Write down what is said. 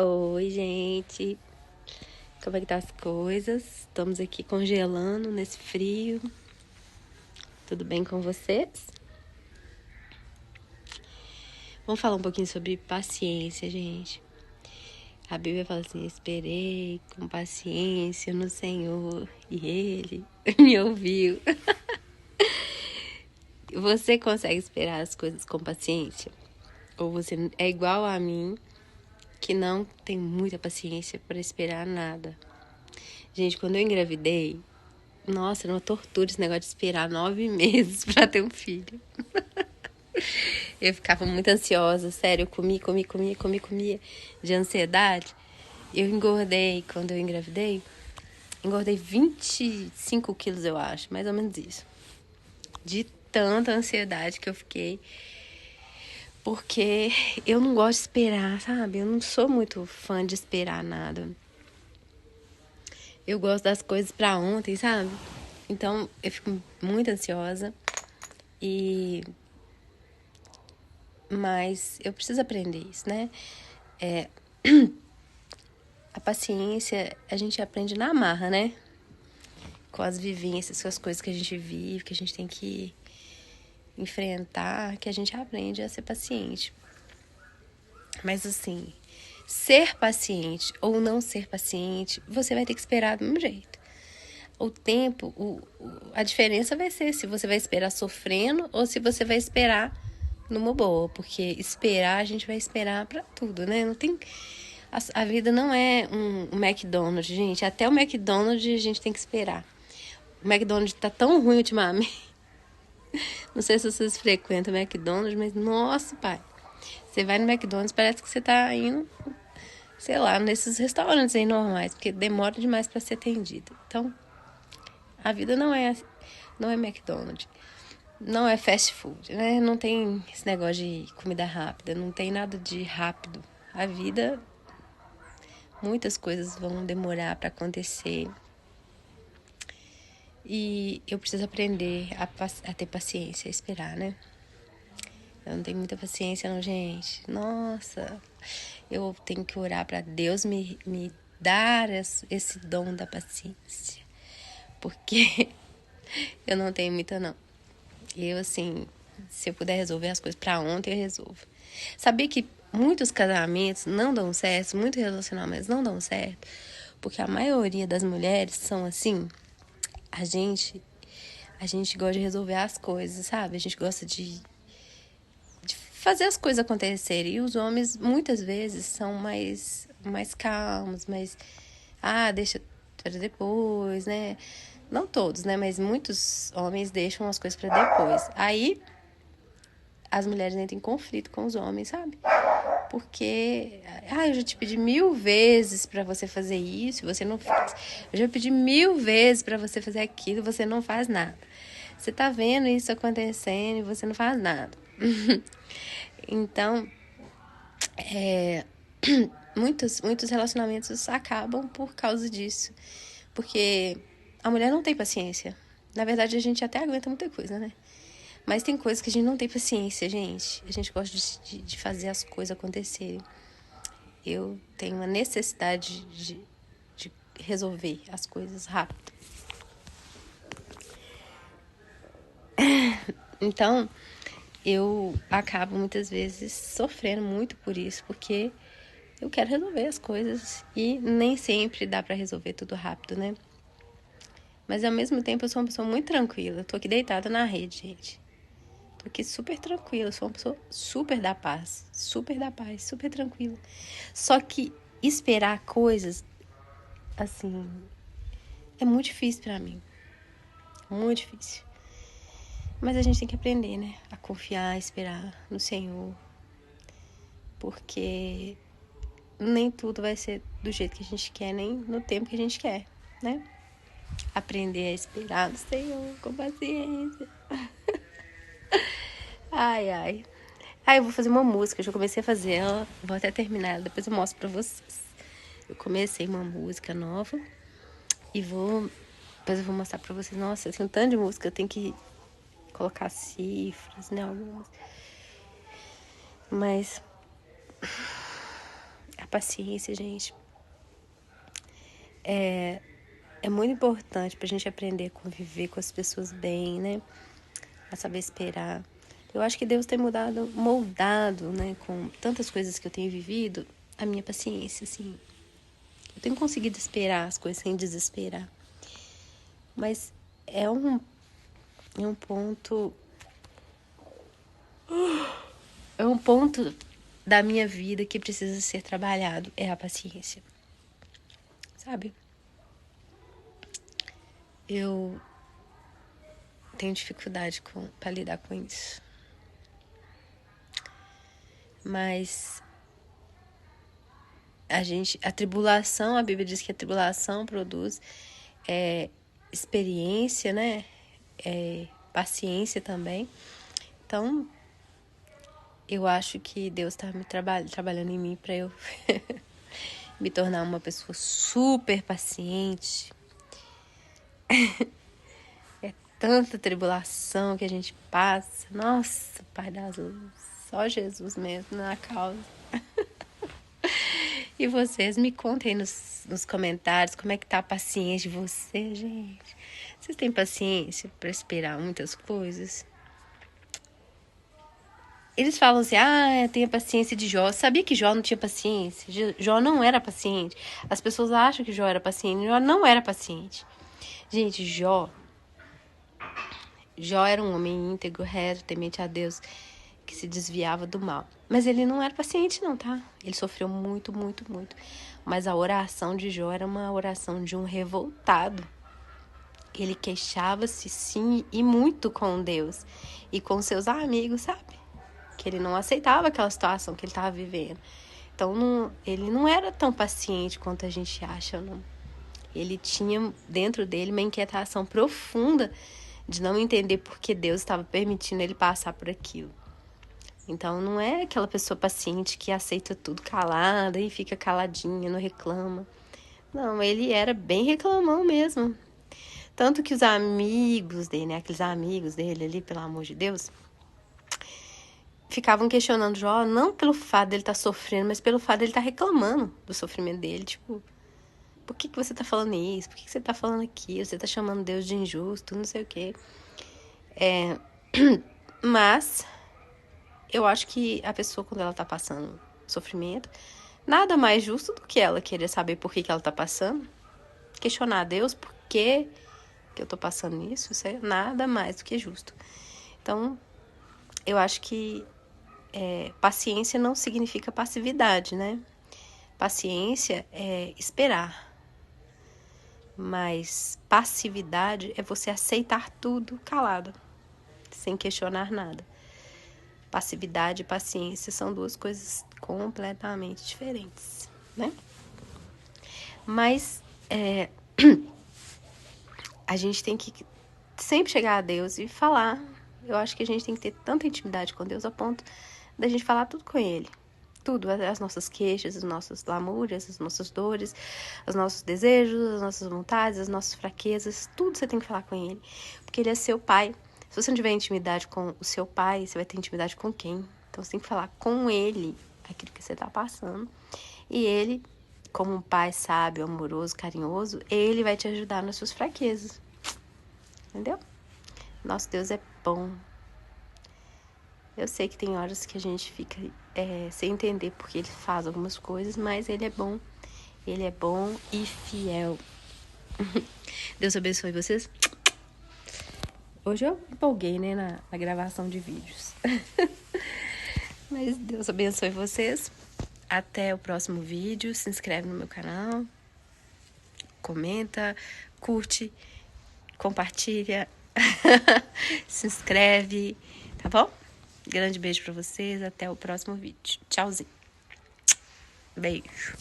Oi, gente. Como é que tá as coisas? Estamos aqui congelando nesse frio. Tudo bem com vocês? Vamos falar um pouquinho sobre paciência, gente. A Bíblia fala assim: esperei com paciência no Senhor e Ele me ouviu. Você consegue esperar as coisas com paciência? Ou você é igual a mim, que não tem muita paciência para esperar nada? Gente, quando eu engravidei, nossa, era uma tortura esse negócio de esperar 9 meses pra ter um filho. Eu ficava muito ansiosa, sério, eu comia de ansiedade. Eu engordei quando eu engravidei. Engordei 25 quilos, eu acho, mais ou menos isso. De tanta ansiedade que eu fiquei. Porque eu não gosto de esperar, sabe? Eu não sou muito fã de esperar nada. Eu gosto das coisas pra ontem, sabe? Então, eu fico muito ansiosa. Mas eu preciso aprender isso, né? A paciência a gente aprende na marra, né? Com as vivências, com as coisas que a gente vive, que a gente tem que enfrentar, que a gente aprende a ser paciente. Mas assim, ser paciente ou não ser paciente, você vai ter que esperar do mesmo jeito. O tempo, a diferença vai ser se você vai esperar sofrendo ou se você vai esperar numa boa. Porque esperar, a gente vai esperar pra tudo, né? Não tem... A vida não é um McDonald's, gente. Até o McDonald's a gente tem que esperar. O McDonald's tá tão ruim ultimamente. Não sei se vocês frequentam o McDonald's, mas nossa, pai. Você vai no McDonald's, parece que você tá indo, sei lá, nesses restaurantes aí normais, porque demora demais pra ser atendido. Então, a vida não é McDonald's. Não é fast food, né? Não tem esse negócio de comida rápida, não tem nada de rápido. A vida, muitas coisas vão demorar pra acontecer. E eu preciso aprender a ter paciência, a esperar, né? Eu não tenho muita paciência, não, gente. Nossa, eu tenho que orar para Deus me dar esse dom da paciência. Porque eu não tenho muita, não. Eu, assim, se eu puder resolver as coisas para ontem, eu resolvo. Sabia que muitos casamentos não dão certo, muitos relacionamentos não dão certo, porque a maioria das mulheres são assim. A gente gosta de resolver as coisas, sabe? A gente gosta de fazer as coisas acontecerem. E os homens, muitas vezes, são mais calmos, mais... Ah, deixa para depois, né? Não todos, né? Mas muitos homens deixam as coisas para depois. Aí, as mulheres entram em conflito com os homens, sabe? Porque... Ah, eu já te pedi 1000 vezes para você fazer isso e você não faz. Eu já pedi 1000 vezes para você fazer aquilo e você não faz nada. Você tá vendo isso acontecendo e você não faz nada. Então, muitos relacionamentos acabam por causa disso. Porque a mulher não tem paciência. Na verdade, a gente até aguenta muita coisa, né? Mas tem coisas que a gente não tem paciência, gente. A gente gosta de fazer as coisas acontecerem. Eu tenho uma necessidade de resolver as coisas rápido. Então, eu acabo muitas vezes sofrendo muito por isso, porque eu quero resolver as coisas e nem sempre dá pra resolver tudo rápido, né? Mas ao mesmo tempo eu sou uma pessoa muito tranquila. Eu tô aqui deitada na rede, gente. Tô aqui super tranquila, eu sou uma pessoa super da paz, super tranquila. Só que esperar coisas, assim, é muito difícil pra mim. Muito difícil. Mas a gente tem que aprender, né? A confiar, a esperar no Senhor. Porque nem tudo vai ser do jeito que a gente quer, nem no tempo que a gente quer, né? Aprender a esperar no Senhor com paciência. Ai, ai. Ah, eu vou fazer uma música, eu já comecei a fazer ela, vou até terminar ela, depois eu mostro pra vocês. Eu comecei uma música nova e depois eu vou mostrar pra vocês. Nossa, tem um tanto de música, eu tenho que colocar cifras, né, algumas. Mas paciência, gente, é muito importante pra gente aprender a conviver com as pessoas bem, né? A saber esperar. Eu acho que Deus tem moldado, né, com tantas coisas que eu tenho vivido, a minha paciência, assim. Eu tenho conseguido esperar as coisas sem desesperar. Mas é um ponto. É um ponto da minha vida que precisa ser trabalhado. É a paciência. Sabe? Eu tenho dificuldade para lidar com isso. Mas a tribulação, a Bíblia diz que a tribulação produz experiência, né? Paciência também. Então, eu acho que Deus está trabalhando em mim para eu me tornar uma pessoa super paciente. É tanta tribulação que a gente passa. Nossa, Pai das luzes. Só Jesus mesmo na causa. E vocês me contem nos comentários como é que tá a paciência de vocês, gente. Vocês têm paciência para esperar muitas coisas? Eles falam assim, eu tenho a paciência de Jó. Sabia que Jó não tinha paciência? Jó não era paciente. As pessoas acham que Jó era paciente. Jó não era paciente. Gente, Jó era um homem íntegro, reto, temente a Deus, que se desviava do mal. Mas ele não era paciente não, tá? Ele sofreu muito, muito, muito. Mas a oração de Jó era uma oração de um revoltado. Ele queixava-se, sim, e muito com Deus. E com seus amigos, sabe? Que ele não aceitava aquela situação que ele estava vivendo. Então, ele não era tão paciente quanto a gente acha, não. Ele tinha dentro dele uma inquietação profunda de não entender por que Deus estava permitindo ele passar por aquilo. Então, não é aquela pessoa paciente que aceita tudo calada e fica caladinha, não reclama. Não, ele era bem reclamão mesmo. Tanto que os amigos dele, né, aqueles amigos dele ali, pelo amor de Deus, ficavam questionando Jó, não pelo fato dele estar sofrendo, mas pelo fato dele estar reclamando do sofrimento dele. Tipo, por que você tá falando isso? Por que você tá falando aquilo? Você tá chamando Deus de injusto, não sei o quê. Mas eu acho que a pessoa, quando ela tá passando sofrimento, nada mais justo do que ela querer saber por que ela tá passando. Questionar a Deus por que eu tô passando isso. Isso é nada mais do que justo. Então, eu acho que paciência não significa passividade, né? Paciência é esperar. Mas passividade é você aceitar tudo calado, sem questionar nada. Passividade e paciência são duas coisas completamente diferentes, né? Mas a gente tem que sempre chegar a Deus e falar. Eu acho que a gente tem que ter tanta intimidade com Deus a ponto da gente falar tudo com Ele. Tudo, as nossas queixas, as nossas lamúrias, as nossas dores, os nossos desejos, as nossas vontades, as nossas fraquezas, tudo você tem que falar com Ele, porque Ele é seu Pai. Se você não tiver intimidade com o seu Pai, você vai ter intimidade com quem? Então você tem que falar com Ele aquilo que você está passando, e Ele, como um Pai sábio, amoroso, carinhoso, Ele vai te ajudar nas suas fraquezas, entendeu? Nosso Deus é bom. Eu sei que tem horas que a gente fica sem entender porque Ele faz algumas coisas, mas Ele é bom e fiel. Deus abençoe vocês. Hoje eu empolguei, né, na gravação de vídeos. Mas Deus abençoe vocês. Até o próximo vídeo. Se inscreve no meu canal. Comenta, curte, compartilha. Se inscreve, tá bom? Grande beijo pra vocês. Até o próximo vídeo. Tchauzinho. Beijo.